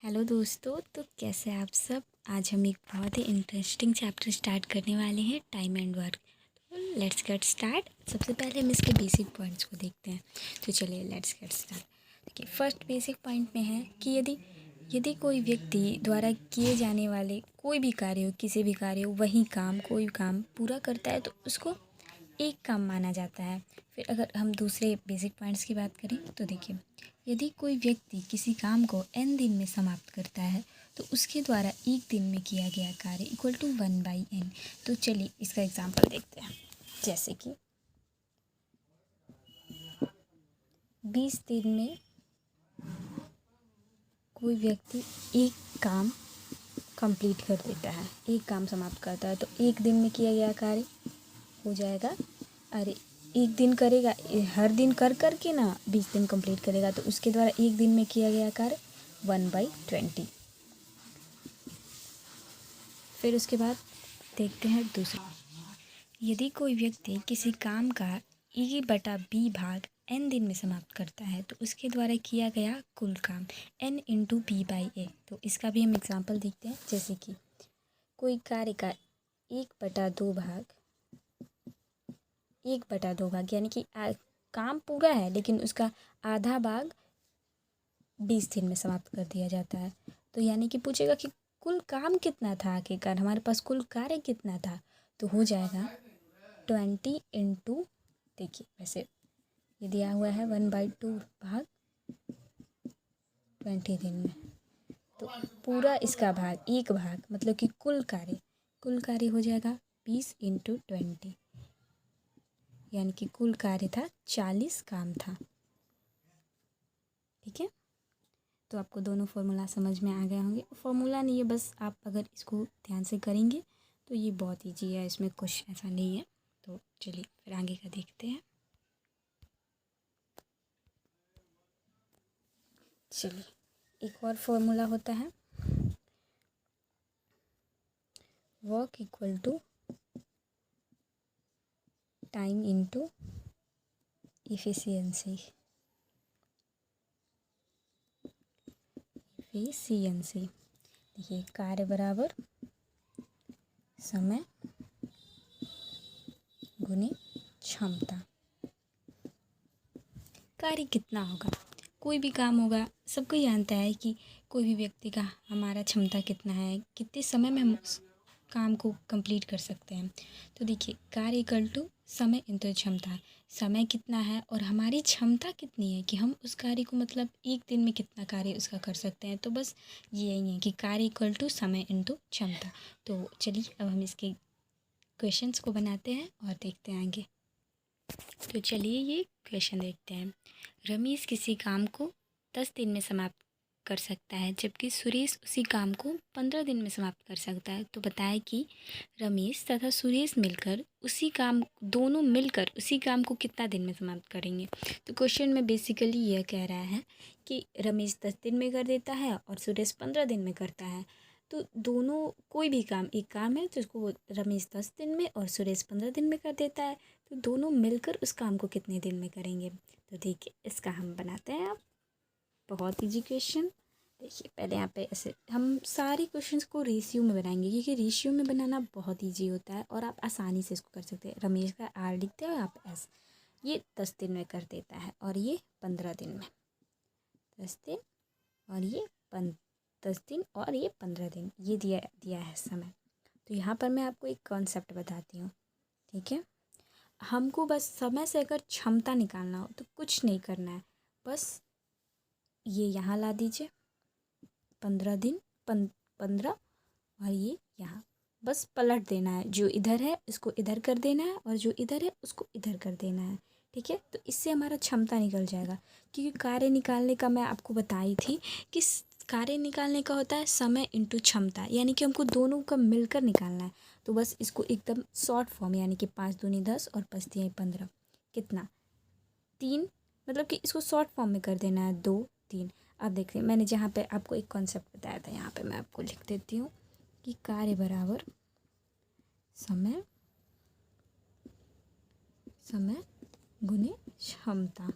Hello दोस्तों, तो कैसे आप सब। आज हम एक बहुत ही इंटरेस्टिंग चैप्टर स्टार्ट करने वाले हैं, टाइम एंड वर्क। तो लेट्स गेट स्टार्ट। सबसे पहले हम इसके बेसिक पॉइंट्स को देखते हैं। तो चलिए लेट्स गेट स्टार्ट। देखिए, फर्स्ट बेसिक पॉइंट में है कि यदि यदि कोई व्यक्ति द्वारा किए जाने वाले कोई भी कार्य हो, किसी भी कार्य हो, वही काम कोई काम पूरा करता है तो उसको एक काम माना जाता है। फिर अगर हम दूसरे बेसिक पॉइंट्स की बात करें तो देखिए, यदि कोई व्यक्ति किसी काम को n दिन में समाप्त करता है तो उसके द्वारा एक दिन में किया गया कार्य इक्वल टू 1/n। तो चलिए इसका एग्जांपल देखते हैं। जैसे कि 20 दिन में कोई व्यक्ति एक काम कंप्लीट कर देता है, एक काम समाप्त करता है, तो एक दिन में किया गया कार्य हो जाएगा। अरे एक दिन करेगा, हर दिन कर कर के ना 20 दिन कंप्लीट करेगा, तो उसके द्वारा एक दिन में किया गया कार्य 1/20। फिर उसके बाद देखते हैं दूसरा। यदि कोई व्यक्ति किसी काम का E/B भाग n दिन में समाप्त करता है तो उसके द्वारा किया गया कुल काम n × B/a। तो इसका भी हम एग्जांपल देखते हैं। जैसे कि कोई कार्य का 1/2 भाग 1/2 भाग यानी कि काम पूरा है लेकिन उसका आधा भाग 20 दिन में समाप्त कर दिया जाता है। तो यानी कि पूछेगा कि कुल काम कितना था, आखिरकार हमारे पास कुल कार्य कितना था, तो हो जाएगा 20 × देखिए वैसे ये दिया हुआ है 1/2 भाग 20 दिन में, तो पूरा इसका भाग एक भाग मतलब कि कुल कार्य हो जाएगा 20 × 20, यानी कि कुल कार्य था 40 काम था। ठीक है, तो आपको दोनों फार्मूला समझ में आ गए होंगे। फार्मूला नहीं है, बस आप अगर इसको ध्यान से करेंगे तो ये बहुत ईजी है, इसमें कुछ ऐसा नहीं है। तो चलिए फिर आगे का देखते हैं। चलिए एक और फार्मूला होता है, work equal to time into efficiency. देखिए, कार्य बराबर समय गुने क्षमता। कार्य कितना होगा, कोई भी काम होगा, सबको जानता है कि कोई भी व्यक्ति का हमारा क्षमता कितना है, कितने समय में हम उस काम को कंप्लीट कर सकते हैं। तो देखिए, कार्य इक्वल टू समय इंटू क्षमता। समय कितना है और हमारी क्षमता कितनी है कि हम उस कार्य को मतलब एक दिन में कितना कार्य उसका कर सकते हैं। तो बस ये यही है कि कार्य इक्वल टू समय इंटू क्षमता। तो चलिए अब हम इसके क्वेश्चंस को बनाते हैं और देखते हैं आगे। तो चलिए ये क्वेश्चन देखते हैं। रमेश किसी काम को 10 दिन में समाप्त कर सकता है जबकि सुरेश उसी काम को 15 दिन में समाप्त कर सकता है। तो बताएं कि रमेश तथा सुरेश दोनों मिलकर उसी काम को कितना दिन में समाप्त करेंगे। तो क्वेश्चन में बेसिकली यह कह रहा है कि रमेश 10 दिन में कर देता है और सुरेश 15 दिन में करता है। तो दोनों कोई भी काम एक काम है तो उसको रमेश 10 दिन में और सुरेश 15 दिन में कर देता है, तो दोनों मिलकर उस काम को कितने दिन में करेंगे। तो देखिए इसका हम बनाते हैं। आप बहुत इजी क्वेश्चन। देखिए पहले यहाँ पे ऐसे हम सारे क्वेश्चंस को रेशियो में बनाएंगे क्योंकि रेशियो में बनाना बहुत इजी होता है और आप आसानी से इसको कर सकते हैं। रमेश का R लिखते हैं और आप S। ये 10 दिन में कर देता है और ये 15 दिन में। 10 दिन और ये 10 दिन और ये 15 दिन, ये दिया है समय। तो यहाँ पर मैं आपको एक कॉन्सेप्ट बताती हूँ। ठीक है, हमको बस समय से अगर क्षमता निकालना हो तो कुछ नहीं करना है, बस ये यहाँ ला दीजिए 15 दिन 15 और ये यहाँ बस पलट देना है। जो इधर है इसको इधर कर देना है और जो इधर है उसको इधर कर देना है। ठीक है, तो इससे हमारा क्षमता निकल जाएगा। क्योंकि कार्य निकालने का मैं आपको बताई थी कि कार्य निकालने का होता है समय इंटू क्षमता, यानी कि हमको दोनों का मिलकर निकालना है। तो बस इसको एकदम शॉर्ट फॉर्म, यानी कि 5 दूनी 10 और 5 तियां 15 कितना 3, मतलब कि इसको शॉर्ट फॉर्म में कर देना है 2 3। अब देखिए मैंने जहाँ पे आपको एक कॉन्सेप्ट बताया था, यहाँ पे मैं आपको लिख देती हूँ कि कार्य बराबर समय गुने क्षमता।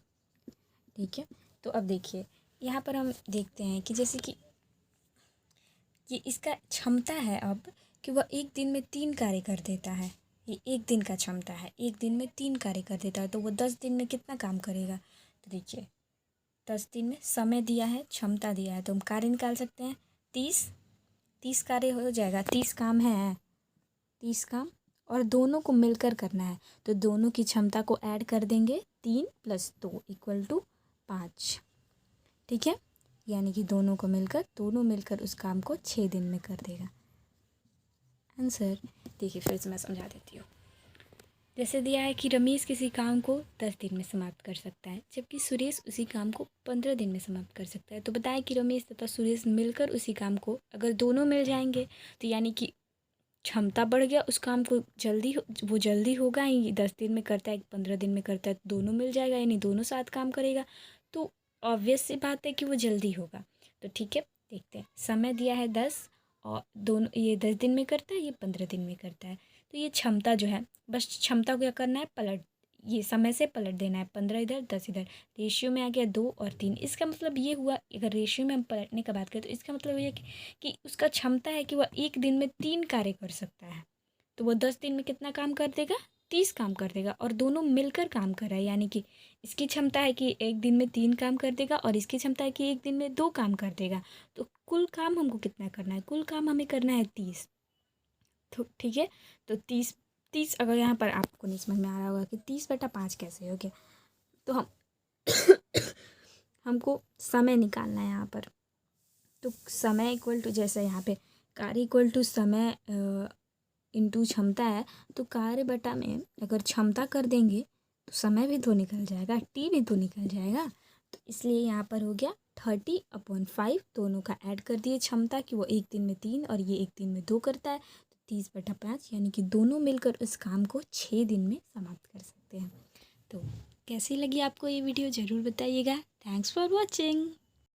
ठीक है, तो अब देखिए यहाँ पर हम देखते हैं कि जैसे कि ये इसका क्षमता है अब कि वह एक दिन में 3 कार्य कर देता है। ये एक दिन का क्षमता है, एक दिन में 3 कार्य कर देता है, तो वो 10 दिन में कितना काम करेगा? तो देखिए 10 दिन में समय दिया है, क्षमता दिया है, तो हम कार्य निकाल सकते हैं। 30 कार्य हो जाएगा, 30 काम है, 30 काम, और दोनों को मिलकर करना है, तो दोनों की क्षमता को ऐड कर देंगे, 3 + 2 = 5। ठीक है, यानी कि दोनों मिलकर उस काम को 6 दिन में कर देगा। आंसर देखिए फिर से मैं समझा देती हूँ। जैसे दिया है कि रमेश किसी काम को 10 दिन में समाप्त कर सकता है, जबकि सुरेश उसी काम को 15 दिन में समाप्त कर सकता है। तो बताएं कि रमेश तथा सुरेश मिलकर उसी काम को, अगर दोनों मिल जाएंगे तो यानी कि क्षमता बढ़ गया, उस काम को वो जल्दी होगा ही। 10 दिन में करता है, 15 दिन में करता है, तो दोनों मिल जाएगा, यानी दोनों साथ काम करेगा, तो ऑब्वियस सी बात है कि वो जल्दी होगा। तो ठीक है, देखते हैं। समय दिया है 10 और दोनों, ये 10 दिन में करता है, ये 15 दिन में करता है। तो ये क्षमता जो है, बस क्षमता को क्या करना है, ये समय से पलट देना है, 15 इधर 10 इधर, रेशियो में आ गया 2 और 3। इसका मतलब ये हुआ, अगर रेशियो में हम पलटने का बात करें तो इसका मतलब ये कि उसका क्षमता है कि वह एक दिन में 3 कार्य कर सकता है। तो वो 10 दिन में कितना काम कर देगा, 30 काम कर देगा, और दोनों मिलकर काम कर रहा है, यानी कि इसकी क्षमता है कि एक दिन में 3 काम कर देगा और इसकी क्षमता है कि एक दिन में 2 काम कर देगा। तो कुल काम हमको कितना करना है, कुल काम हमें करना है 30। तो ठीक है, तो 30 अगर यहाँ पर आपको नहीं समझ में आ रहा होगा कि 30/5 कैसे हो गया, तो हमको समय निकालना है यहाँ पर। तो समय इक्वल टू, जैसे यहाँ पे कार्य इक्वल टू समय इंटू क्षमता है, तो कार्य बटा में अगर क्षमता कर देंगे तो समय भी तो निकल जाएगा, टी भी तो निकल जाएगा। तो इसलिए यहाँ पर हो गया 30/5, दोनों का ऐड कर दिए क्षमता कि वो एक दिन में 3 और ये एक दिन में 2 करता है, तो 30/5, यानी कि दोनों मिलकर उस काम को 6 दिन में समाप्त कर सकते हैं। तो कैसी लगी आपको ये वीडियो ज़रूर बताइएगा। Thanks for watching.